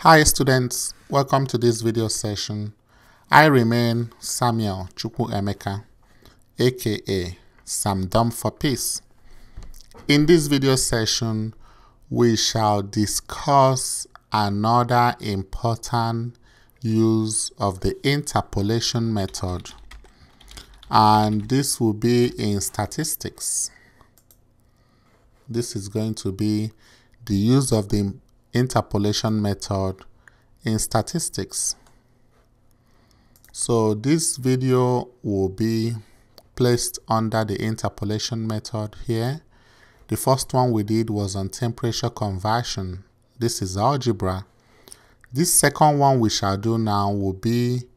Hi students, welcome to this video session. I remain Samuel Chukwuemeka, aka Sam Dumb for Peace. In this video session, we shall discuss another important use of the interpolation method, and this will be in statistics. This is going to be the use of the interpolation method in statistics. So this video will be placed under the interpolation method here. The first one we did was on temperature conversion. This is algebra. This second one we shall do now will be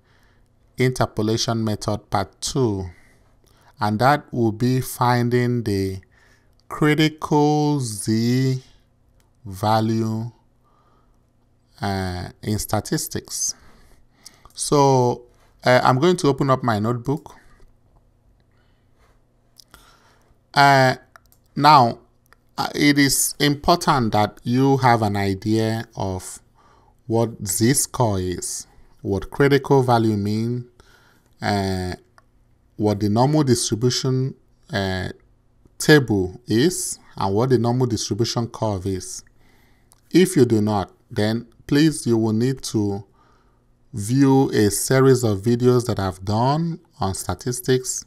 interpolation method part 2, and that will be finding the critical z value in statistics. So I'm going to open up my notebook. Now it is important that you have an idea of what z-score is, what critical value means, what the normal distribution table is, and what the normal distribution curve is. If you do not, then please, you will need to view a series of videos that I've done on statistics,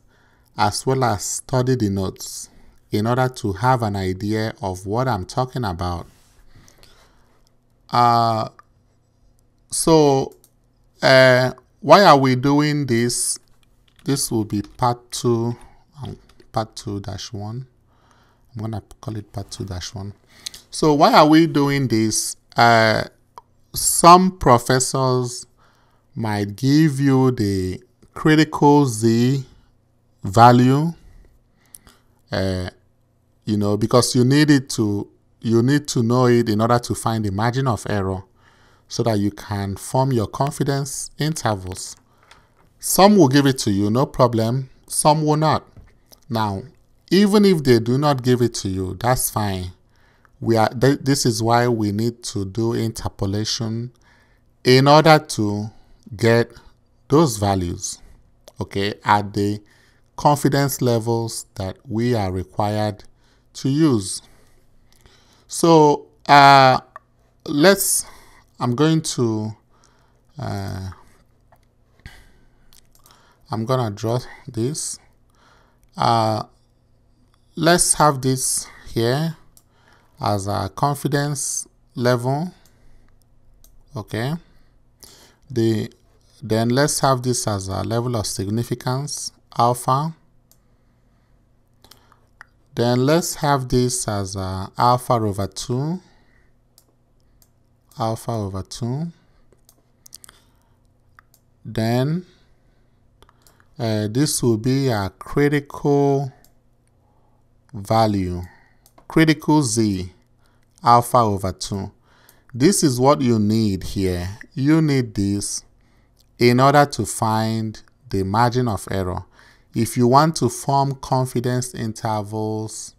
as well as study the notes in order to have an idea of what I'm talking about. Why are we doing this? This will be part 2, part 2-1. I'm going to call it part 2-1. So why are we doing this? Some professors might give you the critical z value, because you need to know it in order to find the margin of error so that you can form your confidence intervals. Some will give it to you, no problem. Some will not. Now, even if they do not give it to you, that's fine. This is why we need to do interpolation in order to get those values, okay, at the confidence levels that we are required to use. So I'm going to draw this. Let's have this here as a confidence level, okay. Then let's have this as a level of significance, alpha. Then let's have this as a alpha over 2. Then this will be a critical value, critical z, alpha over 2. This is what you need here. You need this in order to find the margin of error. If you want to form confidence intervals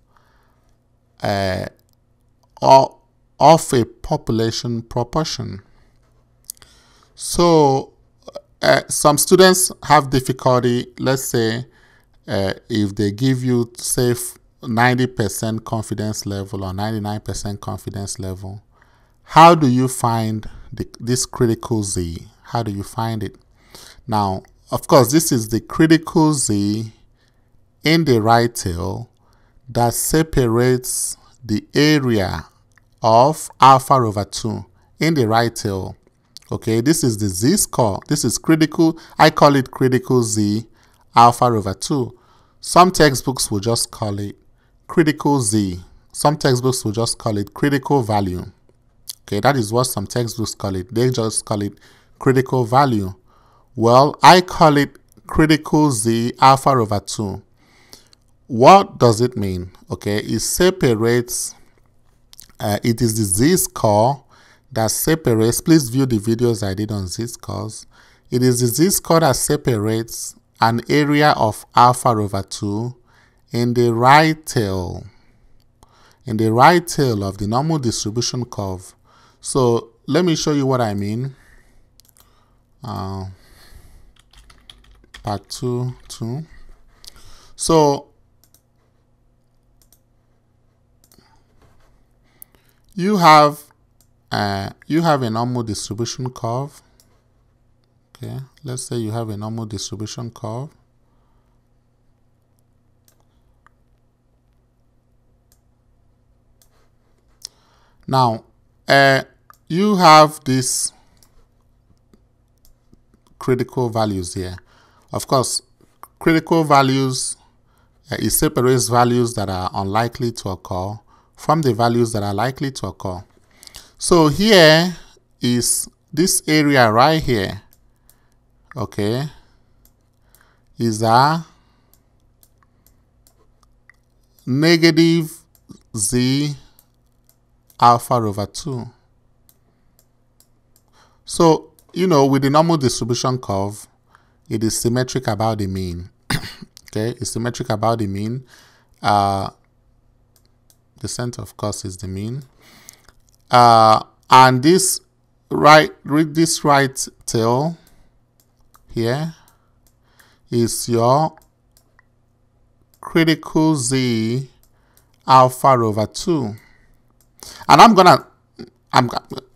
of a population proportion. So some students have difficulty, let's say, if they give you, say, 90% confidence level or 99% confidence level. How do you find this critical z? How do you find it? Now, of course, this is the critical z in the right tail that separates the area of alpha over 2 in the right tail. Okay, this is the z-score. This is critical. I call it critical z alpha over 2. Some textbooks will just call it critical z. Some textbooks will just call it critical value. Okay, that is what some textbooks call it. They just call it critical value. Well, I call it critical z alpha over 2. What does it mean? Okay, it separates, it is the z-score that separates, please view the videos I did on z-scores. It is the z-score that separates an area of alpha over 2 in the right tail of the normal distribution curve. So let me show you what I mean. Part 2. So you have a normal distribution curve. Okay, let's say you have a normal distribution curve. Now, you have these critical values here. Of course, critical values, it separates values that are unlikely to occur from the values that are likely to occur. So here is this area right here, okay, is a negative z alpha over 2. So, you know, with the normal distribution curve, it is symmetric about the mean. Okay, it's symmetric about the mean. The center, of course, is the mean. And this right tail here is your critical z alpha over 2. And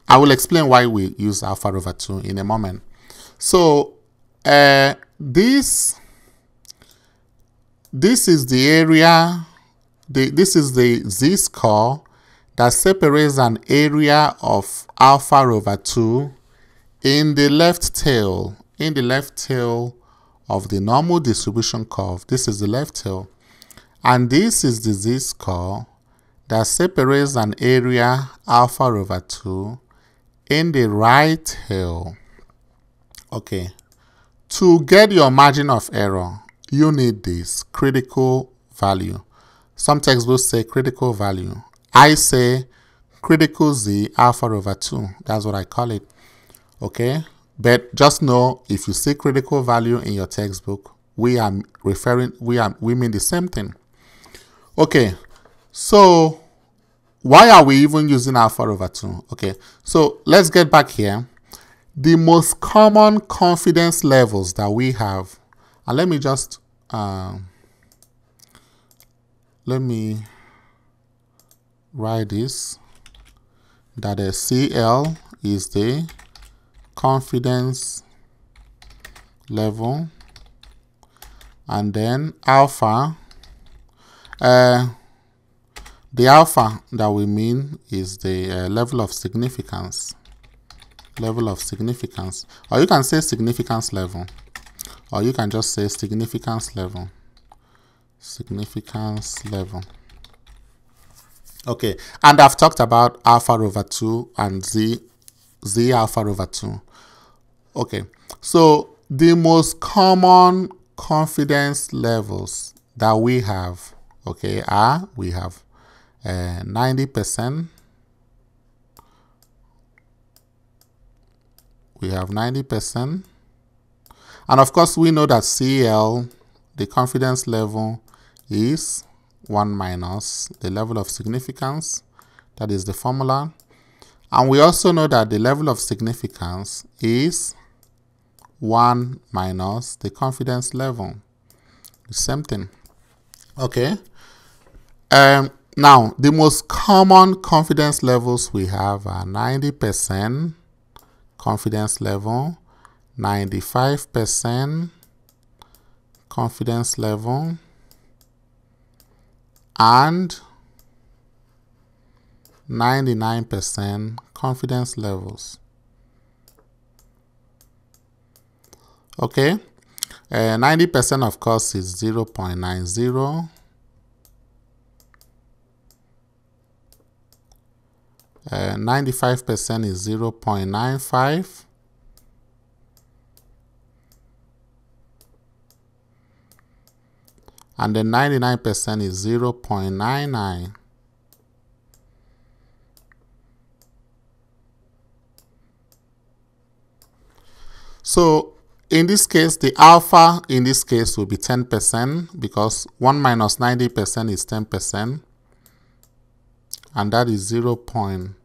I will explain why we use alpha over 2 in a moment. So this is the area, this is the z-score that separates an area of alpha over 2 in the left tail of the normal distribution curve. This is the left tail. And this is the z-score that separates an area alpha over 2 in the right tail. Okay. To get your margin of error, you need this critical value. Some textbooks say critical value. I say critical z alpha over 2. That's what I call it. Okay? But just know, if you see critical value in your textbook, we mean the same thing. Okay. So why are we even using alpha over 2? Okay. So let's get back here. The most common confidence levels that we have, and let me just let me write this, that the CL is the confidence level, and then alpha, the alpha that we mean is the level of significance. Level of significance, or you can say significance level, or you can just say significance level. Significance level. Okay, and I've talked about alpha over 2 and z alpha over 2. Okay, so the most common confidence levels that we have, okay, are, we have 90%. We have 90%. And of course, we know that CL, the confidence level, is 1 minus the level of significance. That is the formula. And we also know that the level of significance is 1 minus the confidence level. The same thing. Okay. Now, the most common confidence levels we have are 90% confidence level, 95% confidence level, and 99% confidence levels. Okay, 90% of course is 0.90. 95% is 0.95. And then 99% is 0.99. So in this case, the alpha in this case will be 10%, because 1 minus 90% is 10%. And that is 0.10.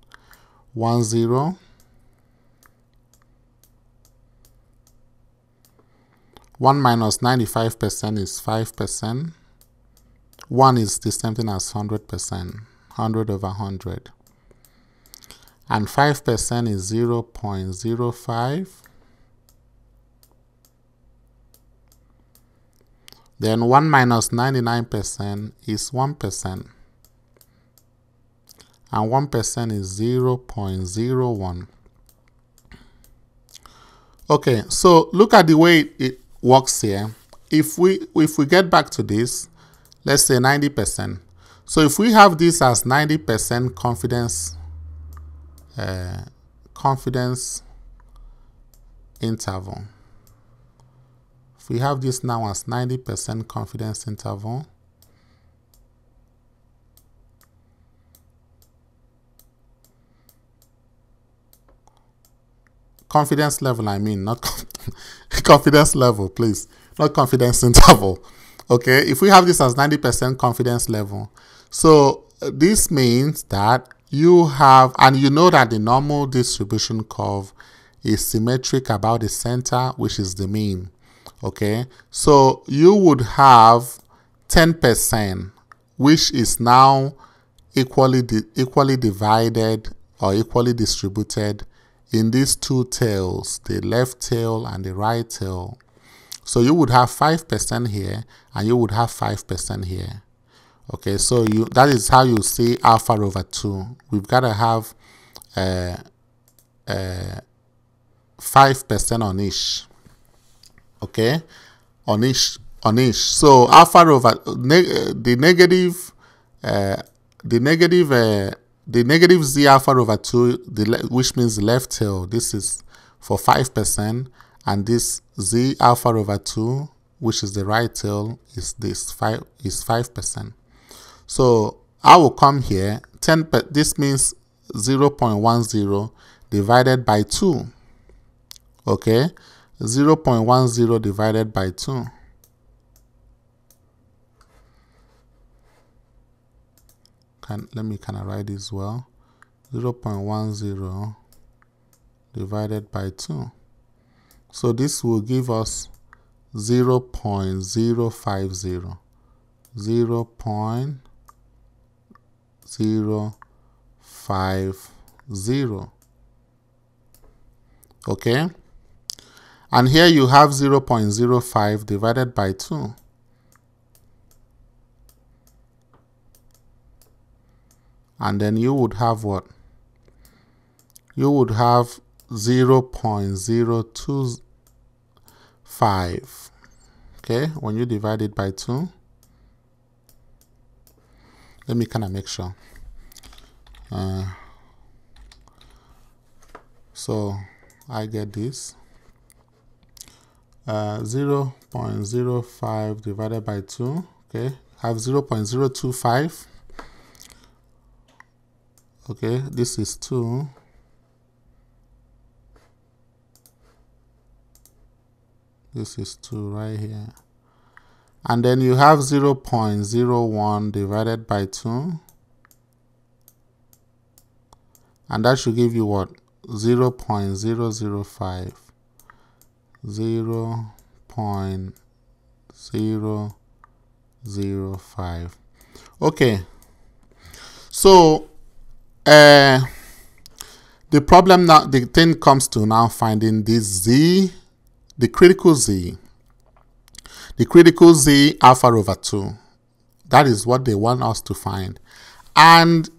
1 minus 95% is 5%. 1 is the same thing as 100%, 100 over 100. And 5% is 0.05. Then 1 minus 99% is 1%. And 1% is 0.01. Okay, so look at the way it works here. If we get back to this, let's say 90%. So if we have this as 90% confidence interval. If we have this now as 90% confidence interval, confidence level, I mean, not confidence level, please, not confidence interval. Okay, if we have this as 90% confidence level, so this means that you have, and you know that the normal distribution curve is symmetric about the center, which is the mean. Okay, so you would have 10%, which is now equally divided or equally distributed in these two tails, the left tail and the right tail. So you would have 5% here, and you would have 5% here. Okay, so that is how you see alpha over 2. We've got to have 5% on each. Okay, on each. So alpha over the negative z alpha over 2, which means the left tail. This is for 5%, and this z alpha over 2, which is the right tail, is 5%. So I will come here, this means 0.10 divided by 2. Okay, 0.10 divided by 2. Let me kind of write this well. 0.10 divided by 2. So this will give us 0.050. 0.050. Okay, and here you have 0.05 divided by 2. And then you would have what? You would have 0.025. Okay, when you divide it by 2. Let me kind of make sure. So I get this. 0.05 divided by 2. Okay, have 0.025. Okay, this is 2. This is 2 right here. And then you have 0.01 divided by 2. And that should give you what? 0.005. 0.005. Okay. So the problem now, the thing comes to now finding this z, the critical z alpha over 2. That is what they want us to find. And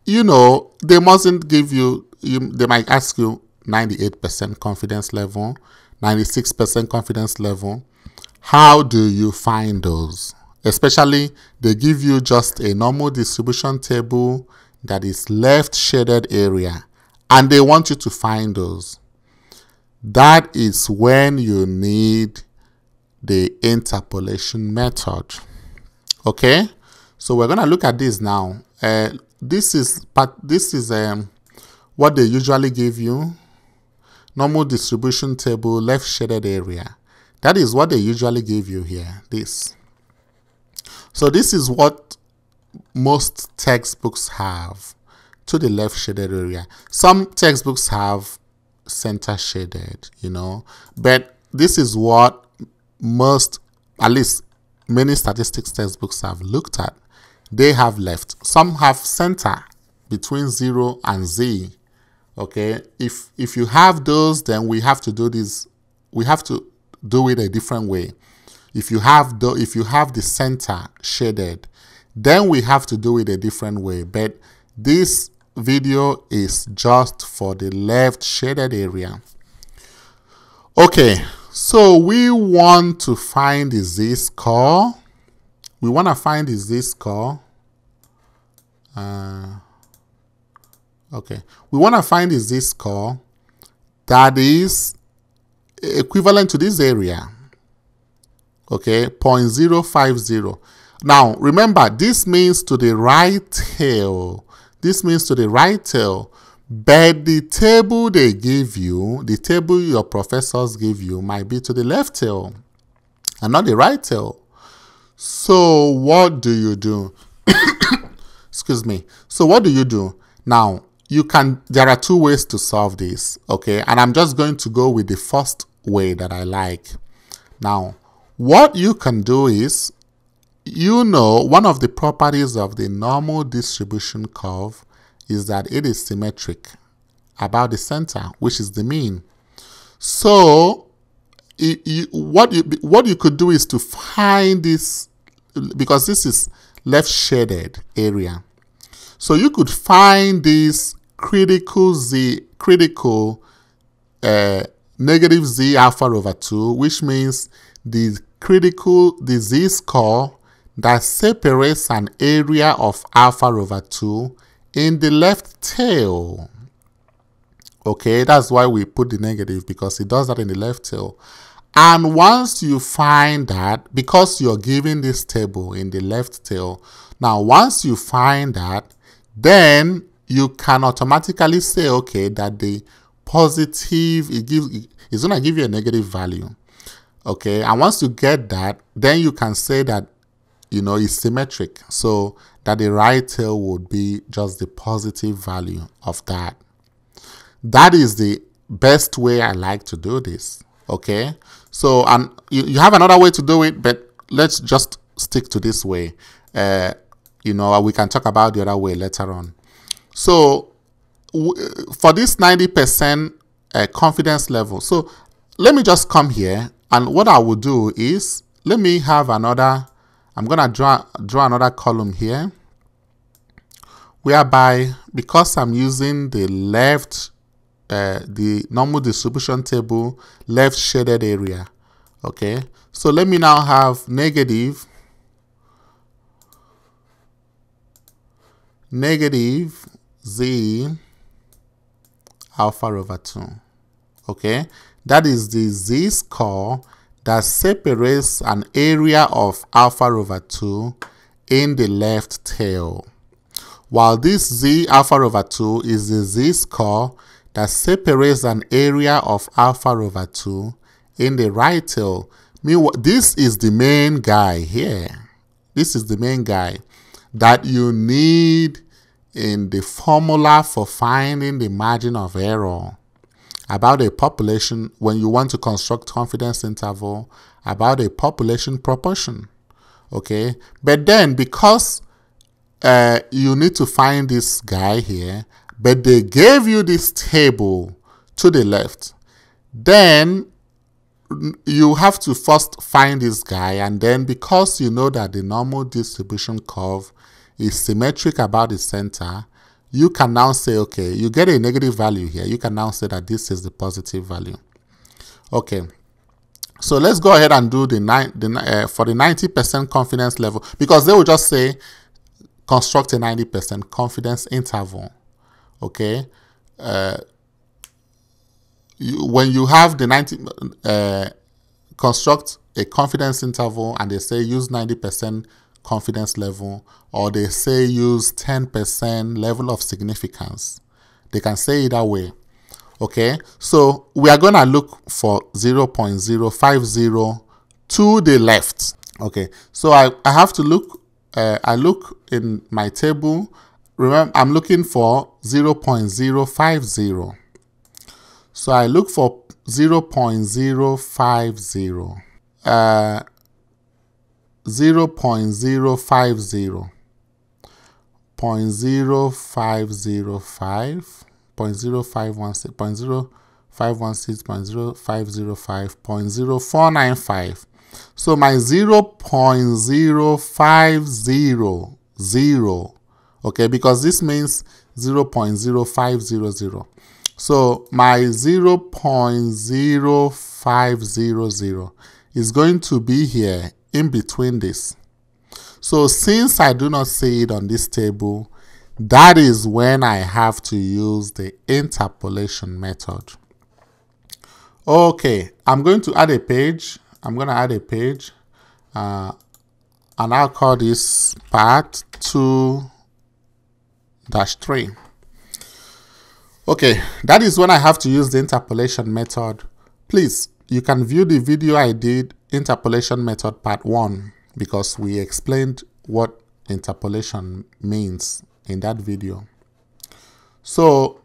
you know, they mustn't give you, they might ask you 98% confidence level, 96% confidence level. How do you find those? Especially, they give you just a normal distribution table that is left shaded area, and they want you to find those. That is when you need the interpolation method. Okay, so we're going to look at this now. This is what they usually give you. Normal distribution table, left shaded area. That is what they usually give you here. This. So this is what most textbooks have to the left shaded area. Some textbooks have center shaded, you know, but this is what at least many statistics textbooks have looked at, they have left. Some have center between 0 and z. Okay, if you have those, then we have to do this. We have to do it a different way. If you have the center shaded, then we have to do it a different way. But this video is just for the left shaded area. Okay, so we want to find the z-score. We want to find the z-score. Okay, we want to find the z-score that is equivalent to this area. Okay, 0.050. Now, remember, this means to the right tail. This means to the right tail. But the table they give you, the table your professors give you, might be to the left tail and not the right tail. So what do you do? Excuse me. So what do you do? Now, there are two ways to solve this, okay? And I'm just going to go with the first way that I like. Now, what you can do is, one of the properties of the normal distribution curve is that it is symmetric about the center, which is the mean. So what you could do is to find this, because this is left shaded area. So you could find this critical negative z alpha over 2, which means the z-score that separates an area of alpha over 2 in the left tail. Okay, that's why we put the negative, because it does that in the left tail. And once you find that, because you're given this table in the left tail, now once you find that, then you can automatically say, okay, that the positive, it's going to give you a negative value. Okay, and once you get that, then you can say that, it's symmetric. So that the right tail would be just the positive value of that. That is the best way I like to do this. Okay, so and you have another way to do it, but let's just stick to this way. We can talk about the other way later on. So for this 90% confidence level, so let me just come here, and what I will do is, let me have another, I'm going to draw another column here, whereby, because I'm using the left, the normal distribution table, left shaded area. Okay, so let me now have negative z alpha over 2. Okay, that is the z-score that separates an area of alpha over 2 in the left tail, while this z alpha over 2 is the z-score that separates an area of alpha over 2 in the right tail. This is the main guy here. This is the main guy that you need in the formula for finding the margin of error about a population, when you want to construct confidence interval about a population proportion. Okay, but then because you need to find this guy here, but they gave you this table to the left, then you have to first find this guy, and then because you know that the normal distribution curve is symmetric about the center, you can now say, okay, you get a negative value here. You can now say that this is the positive value. Okay, so let's go ahead and do for the 90% confidence level, because they will just say construct a 90% confidence interval. Okay, when you have the 90, construct a confidence interval, and they say use 90% confidence level, or they say use 10% level of significance. They can say it that way. Okay, so we are going to look for 0.050 to the left. Okay, so I have to look, I look in my table. Remember, I'm looking for 0.050. So I look for 0.050. 0.050, 0.0505, 0.0516, 0.0516, 0.0505, 0.0495. So my 0.0500, okay, because this means 0.0500. So my 0.0500 is going to be here in between this. So since I do not see it on this table, that is when I have to use the interpolation method. Okay, I'm going to add a page. I'm going to add a page, and I'll call this part 2-3. Okay, that is when I have to use the interpolation method. Please, you can view the video I did, interpolation method part 1, because we explained what interpolation means in that video. So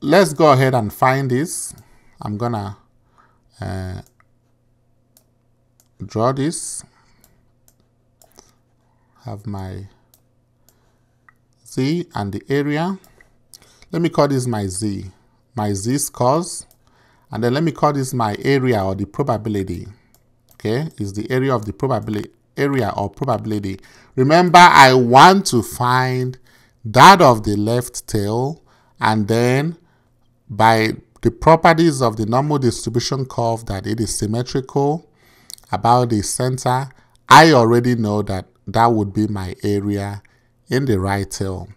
let's go ahead and find this. I'm gonna draw this, have my Z and the area. Let me call this my Z scores, and then let me call this my area or the probability. Okay, is the area of the probability, area or probability. Remember, I want to find that of the left tail, and then by the properties of the normal distribution curve that it is symmetrical about the center, I already know that that would be my area in the right tail.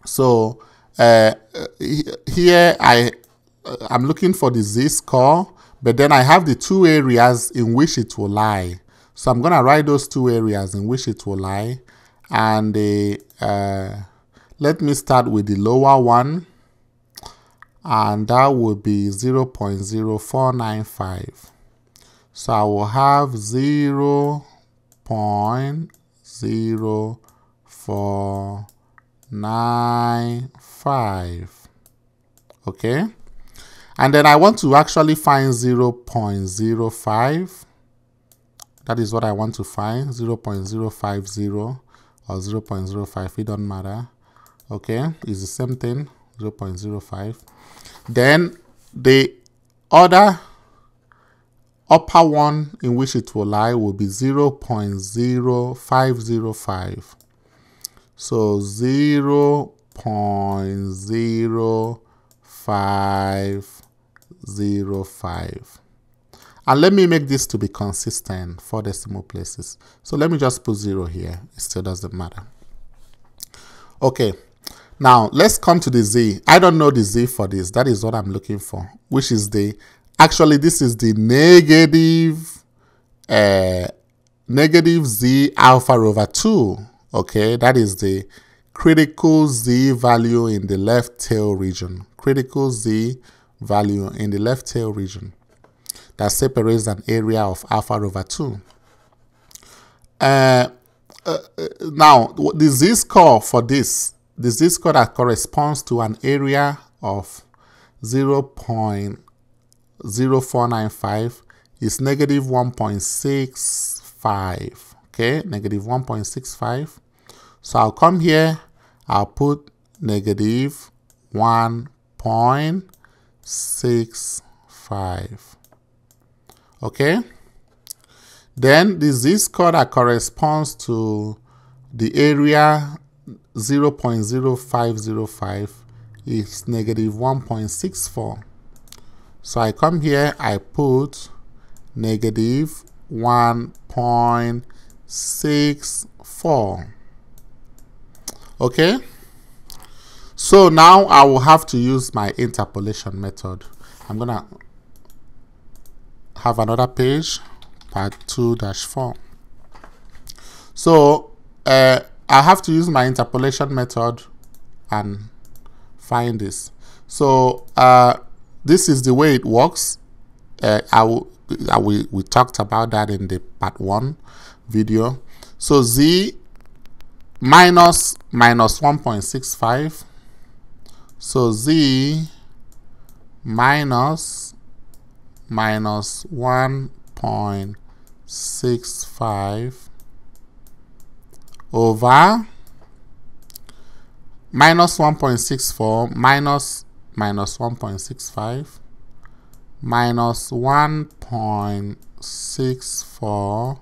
So here I'm looking for the z-score, but then I have the two areas in which it will lie. So I'm going to write those two areas in which it will lie. And let me start with the lower one. And that will be 0.0495. So I will have 0.0495. Okay. And then I want to actually find 0.05. That is what I want to find, 0.050 or 0.05, it doesn't matter. Okay, it's the same thing, 0.05. Then the other upper one in which it will lie will be 0.0505. So 0.0505. And let me make this to be consistent for decimal places. So let me just put 0 here. It still doesn't matter. Okay. Now let's come to the z. I don't know the z for this. That is what I'm looking for, which is the, actually this is the negative z alpha over 2. Okay. That is the critical z value in the left tail region. Critical z value in the left tail region that separates an area of alpha over 2. Now, the z-score for this, the z-score that corresponds to an area of 0.0495 is negative 1.65. Okay, negative 1.65. So I'll come here, I'll put negative 1.65. Okay, then the z-score that corresponds to the area 0.0505 is negative 1.64. So I come here, I put negative 1.64. Okay, so now I will have to use my interpolation method. I'm gonna have another page, part 2-4. So I have to use my interpolation method and find this. So this is the way it works. We talked about that in the part 1 video. So z minus 1.65. So z minus 1.65 1.65 over minus 1.64 minus 1.65 minus 1.64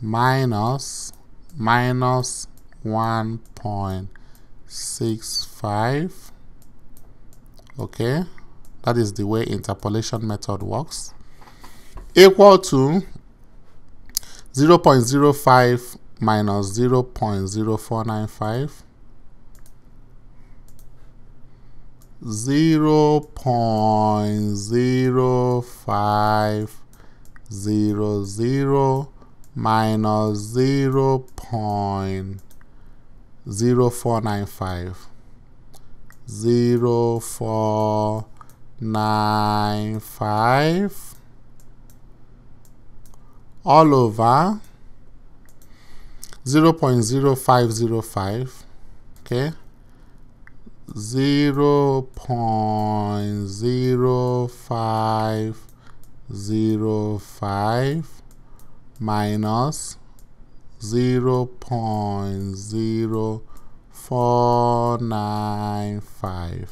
minus 1.65. Okay, that is the way interpolation method works. Equal to 0.05 minus 0.0495, 0.0500 minus 0.0495, 0495 all over 0.0505, okay, 0.0505 minus 0.0495.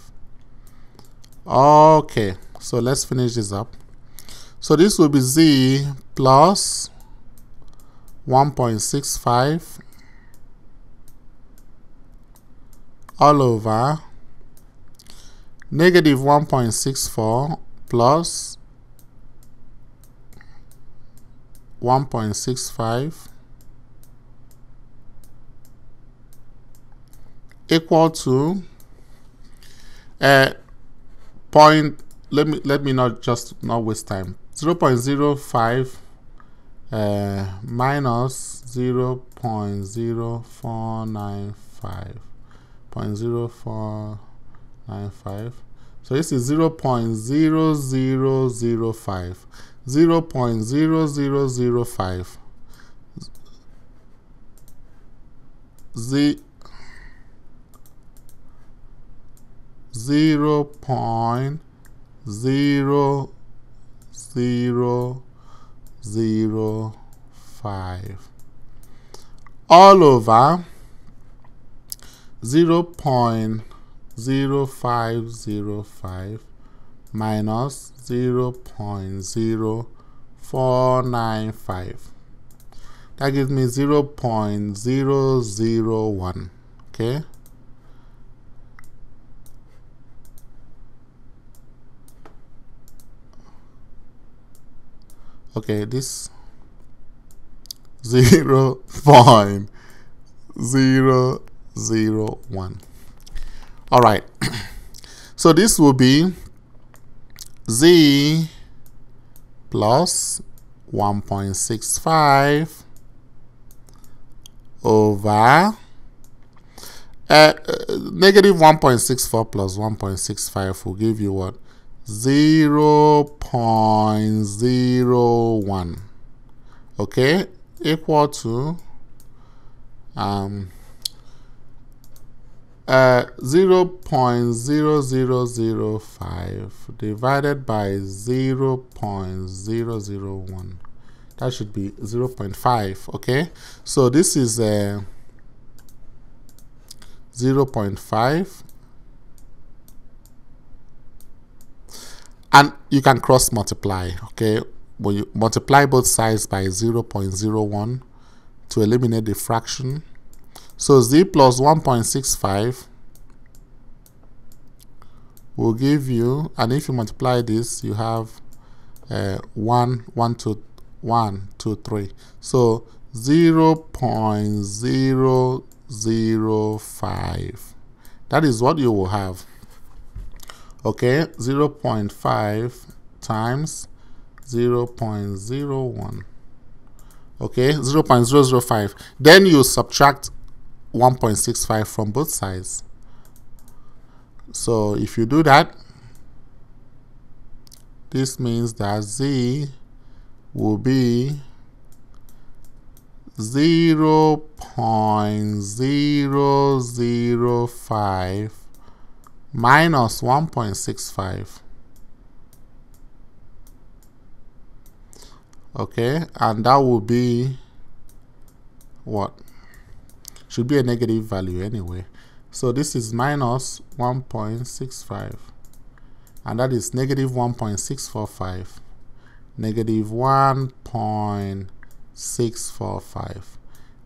Okay, so let's finish this up. So this will be z plus 1.65 all over negative 1.64 plus 1.65 equal to point. Let me not waste time. 0.05 minus 0.0495, 0.0495. So this is 0.0005, 0.0005, 0.0005 all over 0.0505 minus 0.0495. That gives me 0.001. Okay. Okay, this 0.001. All right. So this will be z plus 1.65 over negative 1.64 plus 1.65 will give you what? 0.01. Okay, equal to 0.0005 divided by 0.001. That should be 0.5. Okay, so this is 0.5, and you can cross multiply. Okay, when you multiply both sides by 0.01 to eliminate the fraction. So z plus 1.65 will give you, and if you multiply this, you have 1, 2, 3. So 0.005. That is what you will have. Okay, 0.5 times 0.01. Okay, 0.005. Then you subtract 1.65 from both sides. So if you do that, this means that z will be 0.005 minus 1.65. Okay, and that will be what? Should be a negative value anyway. So this is minus 1.65, and that is negative 1.645, negative 1.645.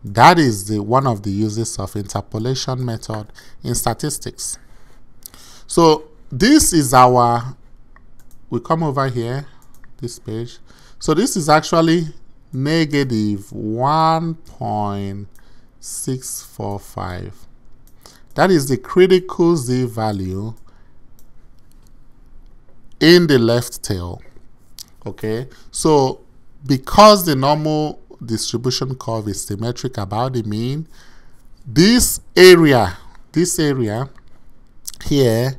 That is the one of the uses of interpolation method in statistics. So this is our, we come over here, this page. So this is actually negative 1.645. That is the critical Z value in the left tail. Okay, so because the normal distribution curve is symmetric about the mean, this area here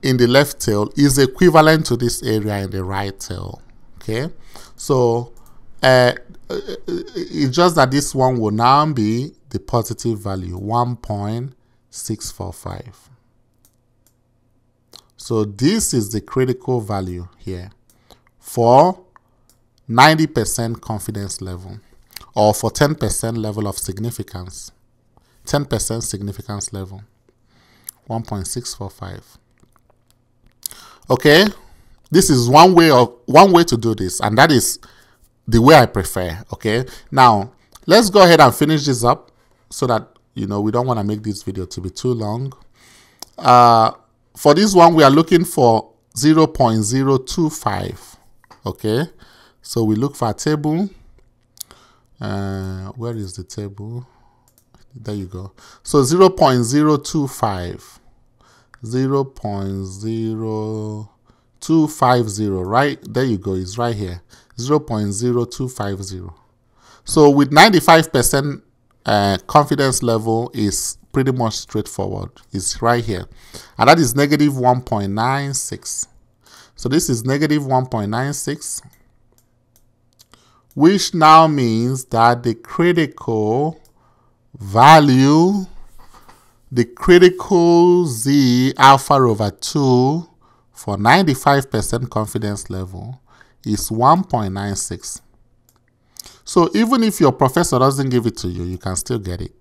in the left tail is equivalent to this area in the right tail. Okay, so it's just that this one will now be the positive value, 1.645. So this is the critical value here for 90% confidence level, or for 10% level of significance, 10% significance level, 1.645. Okay, this is one way to do this, and that is the way I prefer. Okay, now let's go ahead and finish this up so that we don't want to make this video to be too long. For this one, we are looking for 0.025. Okay, so we look for a table. Where is the table? There you go. So 0.025. 0.0250, right? There you go. It's right here. 0.0250. So with 95% confidence level is pretty much straightforward. It's right here. And that is negative 1.96. So this is negative 1.96, which now means that the critical value, the critical Z alpha over 2 for 95% confidence level is 1.96. So even if your professor doesn't give it to you, you can still get it.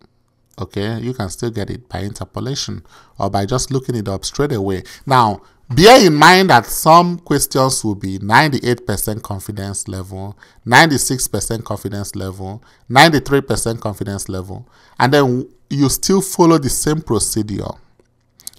Okay, you can still get it by interpolation or by just looking it up straight away. Now, bear in mind that some questions will be 98% confidence level, 96% confidence level, 93% confidence level, and then you still follow the same procedure.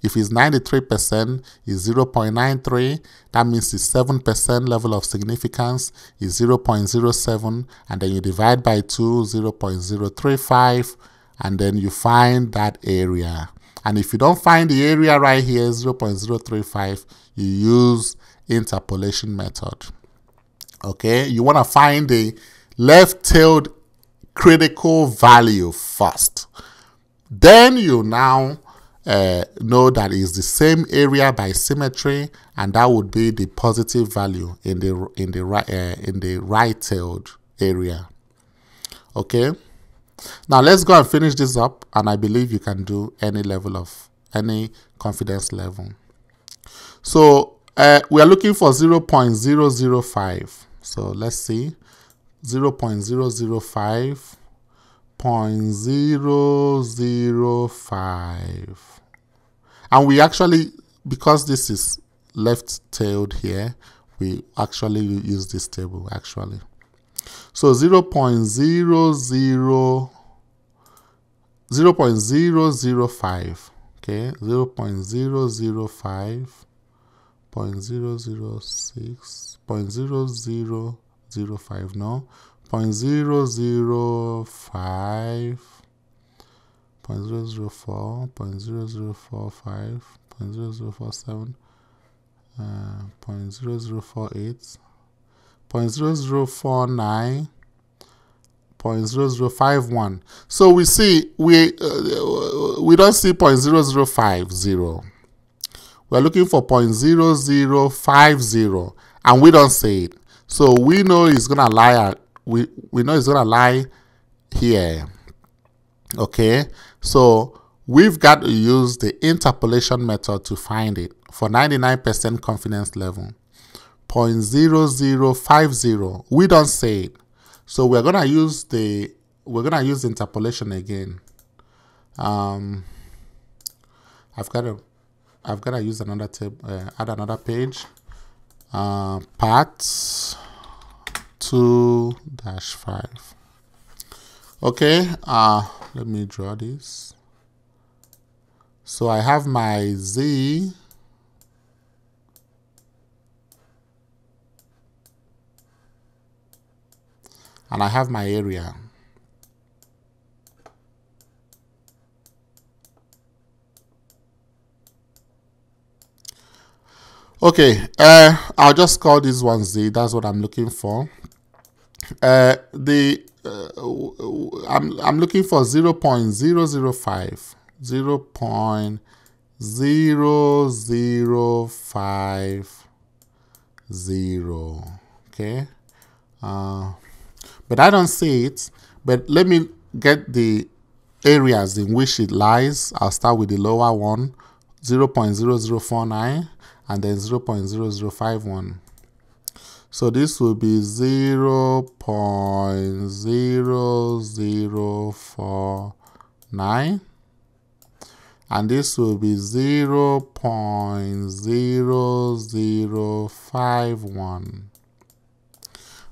If it's 93%, is 0.93. That means the 7% level of significance is 0.07, and then you divide by 2, 0.035, and then you find that area. And if you don't find the area right here, 0.035, you use interpolation method. Okay, you want to find the left-tailed critical value first. Then you now know that it's the same area by symmetry, and that would be the positive value in the right-tailed area. Okay. Now let's go and finish this up, and I believe you can do any level of any confidence level. So we are looking for 0.005. So let's see, 0.005, 0.005, and we actually, because this is left-tailed here, we actually use this table actually. So 0.005, okay, 0.005, 0.006, 0.0005, no, 0.005, 0.004, 0.0045, 0.0047, 0.0048, 0.0049, 0.0051. So we see we don't see 0.0050. We're looking for 0.0050, and we don't see it. So we know it's gonna lie at we know it's gonna lie here. Okay, so we've got to use the interpolation method to find it for 99% confidence level. 0.0050. We don't say it. So we're gonna use interpolation again. I've got to use another tab, add another page. Part 2-5. Okay, let me draw this. So I have my Z, and I have my area. Okay, I'll just call this one Z. That's what I'm looking for. I'm looking for 0.005. 0.005. Okay. But I don't see it. But let me get the areas in which it lies. I'll start with the lower one, 0.0049, and then 0.0051. So this will be 0.0049, and this will be 0.0051.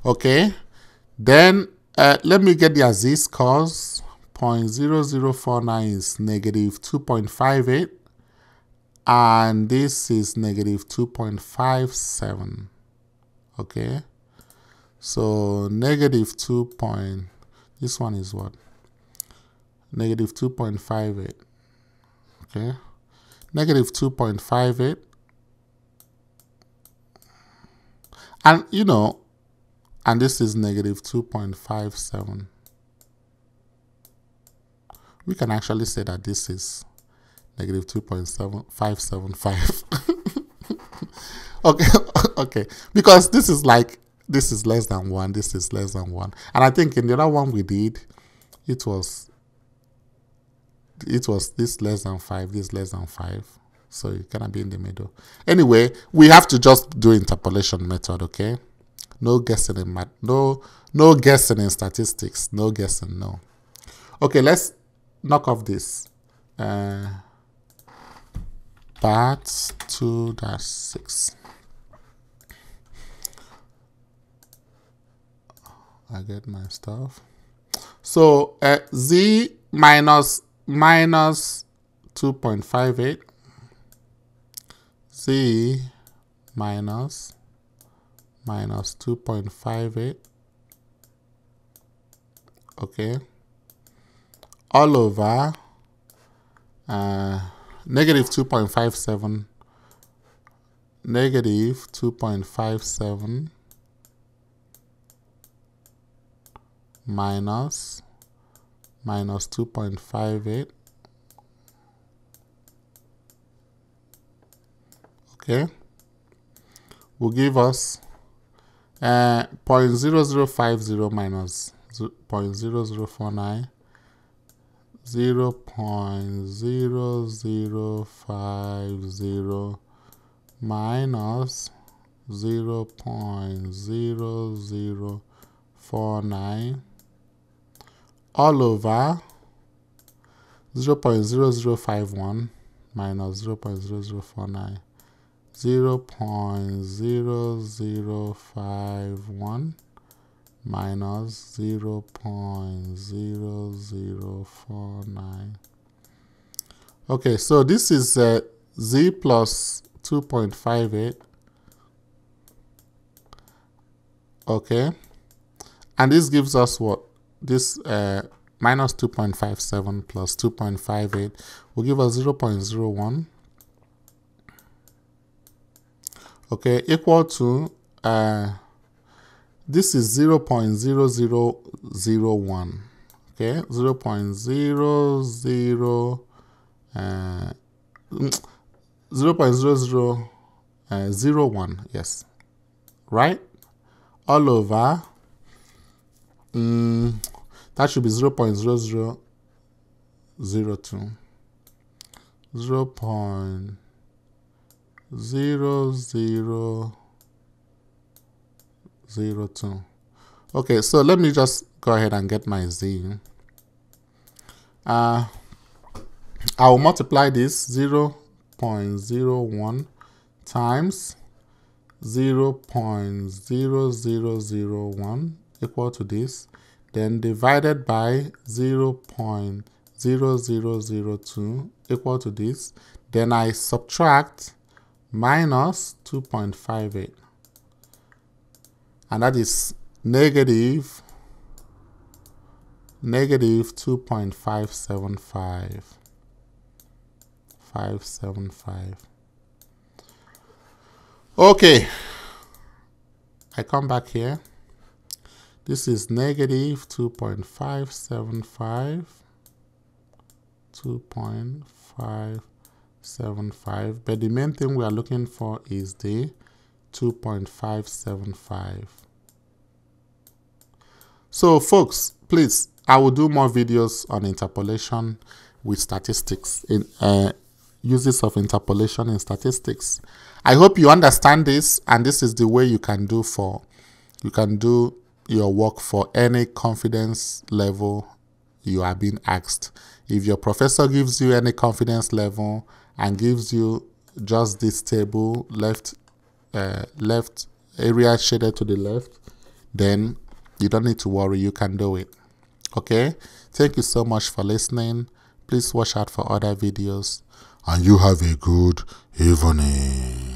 Okay, then let me get the Z scores. 0.0049 is negative 2.58, and this is negative 2.57. Okay, so negative 2. This one is what? Negative 2.58. Okay, negative 2.58, and and this is negative 2.57. We can actually say that this is negative 2.7575. Okay, okay, because this is less than 1, this is less than 1, and I think in the other one we did, it was this less than 5, this less than 5, so it cannot be in the middle. Anyway, we have to just do interpolation method. Okay, no guessing in math, no guessing in statistics, no guessing, no. Okay, let's knock off this. Part 2-6. I get my stuff. So Z minus 2.58. Z minus 2.58. Okay. All over negative 2.57. Negative 2.57 minus 2.58. Okay, will give us 0.0050 minus 0.0049, 0.0050 minus 0.0049 all over 0.0051 minus 0.0049, 0.0051 minus 0.0049. Okay, so this is Z plus 2.58. Okay, and this gives us what? This minus 2.57 plus 2.58 will give us 0.01. Okay, equal to this is 0.0001. Okay, 0.0001. Yes, right? All over. That should be 0.0002. 0.0002 0.02. Okay, so let me just go ahead and get my z. I will multiply this 0.01 times 0.0001 equal to this, then divided by 0.0002 equal to this, then I subtract minus 2.58, and that is negative 2.575. Okay, I come back here. This is negative 2.575, 2.575, but the main thing we are looking for is the 2.575. So folks, please, I will do more videos on interpolation with statistics, in uses of interpolation in statistics. I hope you understand this, and this is the way you can do your work for any confidence level you are being asked. If your professor gives you any confidence level and gives you just this table, left area shaded to the left, then you don't need to worry, you can do it. Okay, thank you so much for listening. Please watch out for other videos, and you have a good evening.